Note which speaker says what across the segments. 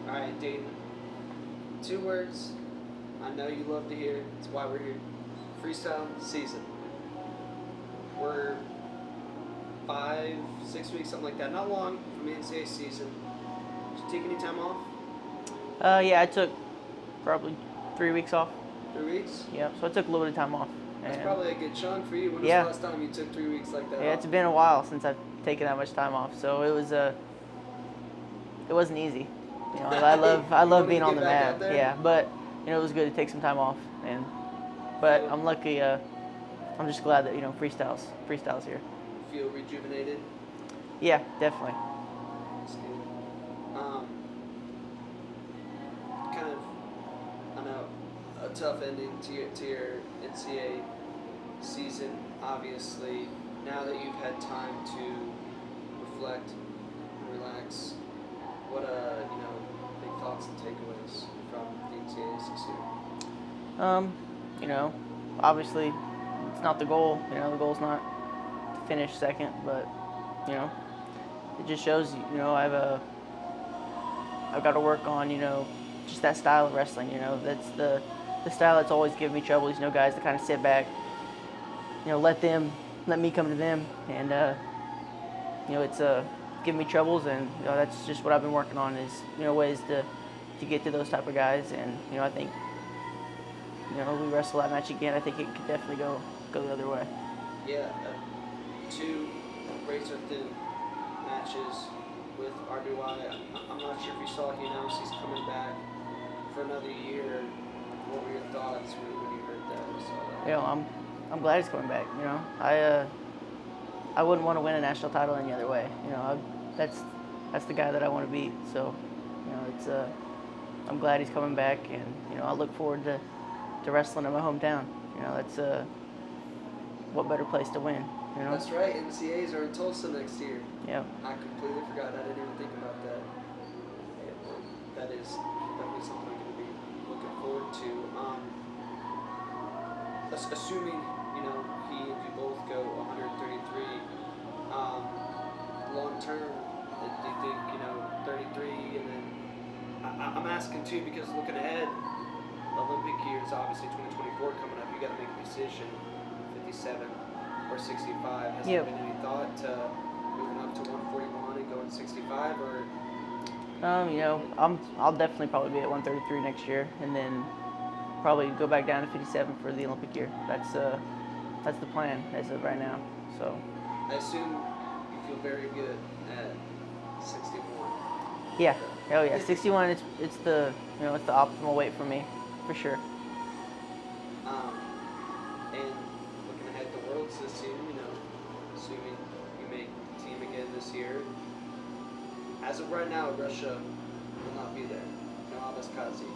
Speaker 1: All right, Daton. 2 words I know you love to hear. It's why we're here. Freestyle season. We're 5, 6 weeks, something like that. Not long from the NCAA season. Did you take any time off?
Speaker 2: Yeah, I took probably 3 weeks off.
Speaker 1: 3 weeks?
Speaker 2: Yeah, so I took a little bit of time off.
Speaker 1: That's probably a good chunk for you. When was
Speaker 2: Yeah.
Speaker 1: the last time you took 3 weeks like that
Speaker 2: Yeah,
Speaker 1: off?
Speaker 2: it's been a while since I've taken that much time off, so it wasn't easy. You know, I love being on the mat. Yeah, but you know, it was good to take some time off, but I'm lucky. I'm just glad that freestyle's here.
Speaker 1: Feel rejuvenated?
Speaker 2: Yeah, definitely.
Speaker 1: That's good. Kind of, I know, a tough ending to your NCAA season. Obviously, now that you've had time to reflect and relax, what big thoughts and takeaways from the NCAA this year?
Speaker 2: You know, obviously, it's not the goal. You know, the goal's not to finish second, but you know, it just shows. You know, I've got to work on just that style of wrestling. You know, that's the style that's always given me trouble. You know, guys that kind of sit back. You know, let me come to them, and it's giving me troubles, and that's just what I've been working on is ways to get to those type of guys, and I think we wrestle that match again. I think it could definitely go the other way.
Speaker 1: Yeah, 2 razor thin matches with RBY. I'm not sure if you saw. He announced he's coming back for another year. What were your thoughts when you heard that or saw that?
Speaker 2: You know, I'm glad he's coming back. You know, I wouldn't want to win a national title any other way. You know, that's the guy that I want to beat. So, it's I'm glad he's coming back, and I look forward to wrestling in my hometown. You know, that's what better place to win. You know?
Speaker 1: That's right. NCAAs are in Tulsa next year.
Speaker 2: Yeah.
Speaker 1: I completely forgot. I didn't even think about that. Yeah, well, that is definitely something I'm going to be looking forward to. Assuming he and you both go 133. Long term, do you think 33? And then I'm asking too because looking ahead, Olympic year is obviously 2024 coming up. You got to make a decision. 57 or 65. Has there been any thought to moving up to 141 and going 65 or?
Speaker 2: I'll definitely probably be at 133 next year, and then probably go back down to 57 for the Olympic year. That's the plan as of right now. So.
Speaker 1: I assume you feel very good at 61.
Speaker 2: Yeah. Oh yeah. 61. It's the it's the optimal weight for me, for sure.
Speaker 1: And looking ahead to Worlds this year, assuming you make the team again this year. As of right now, Russia will not be there. No Abaskazi.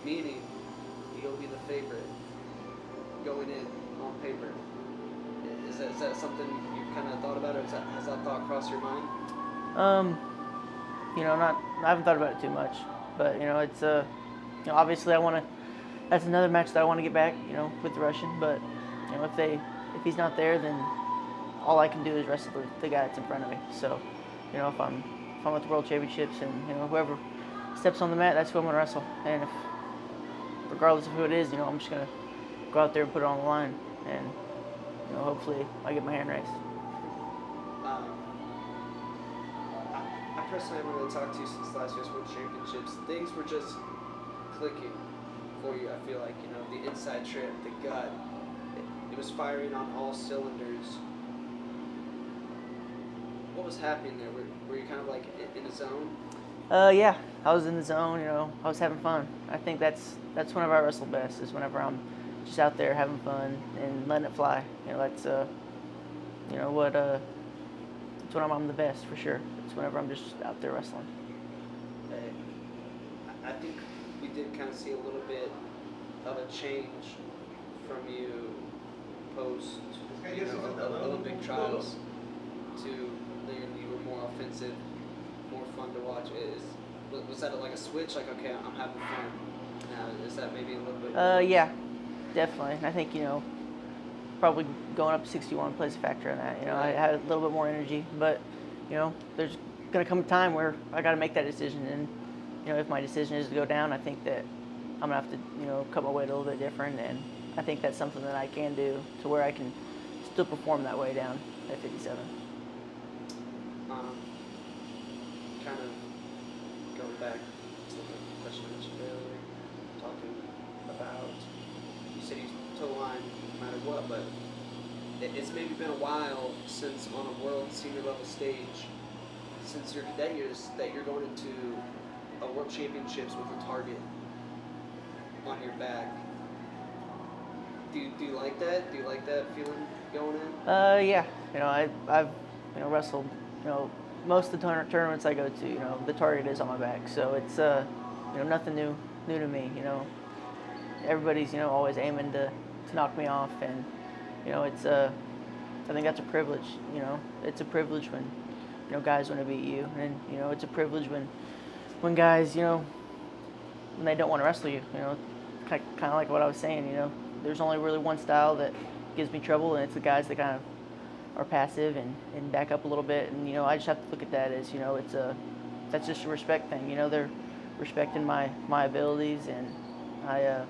Speaker 1: Meaning, you'll be the favorite going in on paper. Is that something you've kind of thought about, or has that thought crossed your mind?
Speaker 2: I haven't thought about it too much, but it's obviously that's another match that I want to get back, with the Russian. But if he's not there, then all I can do is wrestle the guy that's in front of me. So, if I'm at the World Championships and whoever steps on the mat, that's who I'm gonna wrestle. And regardless of who it is, I'm just gonna go out there and put it on the line, and hopefully I get my hand raised.
Speaker 1: I personally haven't really talked to you since last year's World Championships. Things were just clicking for you. I feel like the inside trip, the gut, it was firing on all cylinders. What was happening there? Were you kind of like in the zone?
Speaker 2: Yeah, I was in the zone. I was having fun. I think that's whenever I wrestle best, is whenever I'm just out there having fun and letting it fly. That's it's when I'm the best, for sure. It's whenever I'm just out there wrestling.
Speaker 1: I think we did kind of see a little bit of a change from you post Olympic trials to you were more offensive, more fun to watch. Was that like a switch? Like, okay, I'm having fun now. Is that maybe a little bit?
Speaker 2: Yeah, definitely. I think probably going up to 61 plays a factor in that. I had a little bit more energy, but there's gonna come a time where I got to make that decision, and if my decision is to go down, I think that I'm gonna have to, cut my weight a little bit different, and I think that's something that I can do to where I can still perform that way down at 57.
Speaker 1: Kind of going back to the question I mentioned earlier, talking about, you said you toe the line no matter what, but it's maybe been a while since on a world senior level stage, since your cadet years, that you're going into a world championships with a target on your back. Do you like that? Do you like that feeling going in?
Speaker 2: Yeah. I've wrestled, most of the tournaments I go to, the target is on my back. So it's, nothing new to me, Everybody's, always aiming to knock me off, and, it's, I think that's a privilege, It's a privilege when, guys want to beat you, and, it's a privilege when guys, when they don't want to wrestle you, kind of like what I was saying, there's only really one style that gives me trouble, and it's the guys that kind of are passive and back up a little bit, and I just have to look at that as that's just a respect thing. They're respecting my abilities, and I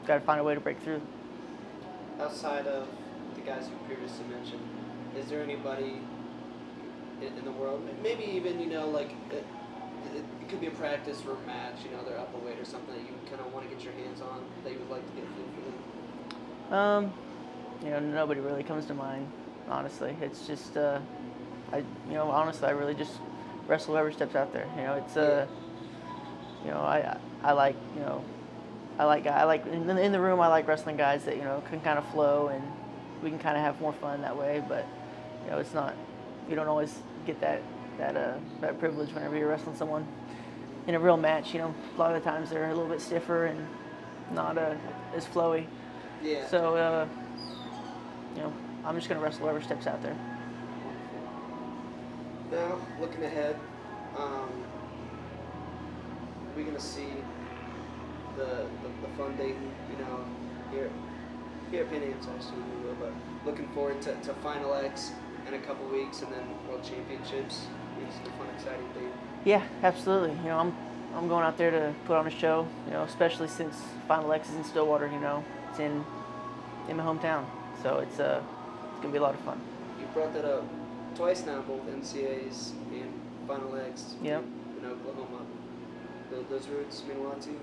Speaker 2: got to find a way to break through.
Speaker 1: Outside of the guys you previously mentioned, is there anybody in the world, maybe even it could be a practice or a match, they're up a weight or something that you kind of want to get your hands on that you would like to get a feel for them?
Speaker 2: Nobody really comes to mind. Honestly, it's just, honestly, I really just wrestle whoever steps out there. It's, I like in the room. I like wrestling guys that can kind of flow, and we can kind of have more fun that way. But it's not, you don't always get that privilege whenever you're wrestling someone in a real match. A lot of the times they're a little bit stiffer and not as flowy.
Speaker 1: Yeah.
Speaker 2: So, I'm just going to wrestle whoever steps out there.
Speaker 1: Now, looking ahead, we're going to see the fun Daton, here at Pan Am's, I assume we will, but looking forward to Final X in a couple weeks, and then World Championships. It's a fun, exciting day.
Speaker 2: Yeah, absolutely. I'm going out there to put on a show, especially since Final X is in Stillwater, it's in my hometown. So it's going to be a lot of fun.
Speaker 1: You brought that up twice now, both NCAAs and Final X
Speaker 2: Yep.
Speaker 1: in Oklahoma. Those roots mean a lot to you?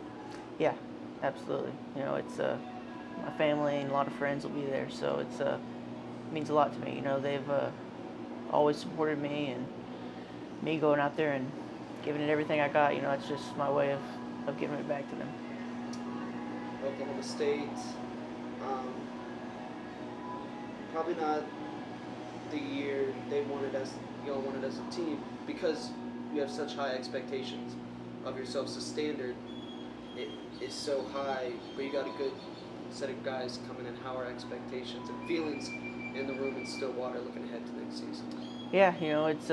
Speaker 2: Yeah, absolutely. It's my family and a lot of friends will be there, so it means a lot to me. They've always supported me, and me going out there and giving it everything I got, it's just my way of giving it back to them.
Speaker 1: Oklahoma State, probably not the year they wanted as y'all wanted as a team, because you have such high expectations of yourself. So standard it is so high, but you got a good set of guys coming in. How are expectations and feelings in the room in Stillwater looking ahead to next season?
Speaker 2: Yeah, it's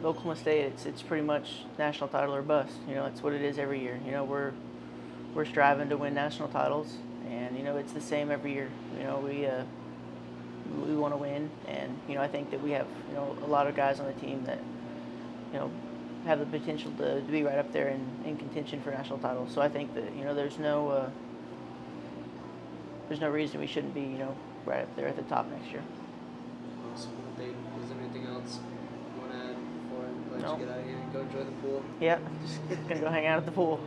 Speaker 2: Oklahoma State. It's pretty much national title or bust. It's what it is every year. We're striving to win national titles, and it's the same every year. We want to win, and I think that we have a lot of guys on the team that have the potential to be right up there in contention for national titles. So I think that there's no reason we shouldn't be right up there at the top next year.
Speaker 1: Awesome. Is there anything else you want to add before I let
Speaker 2: No.
Speaker 1: you get out of here and go enjoy the pool?
Speaker 2: Yeah, just gonna go hang out at the pool.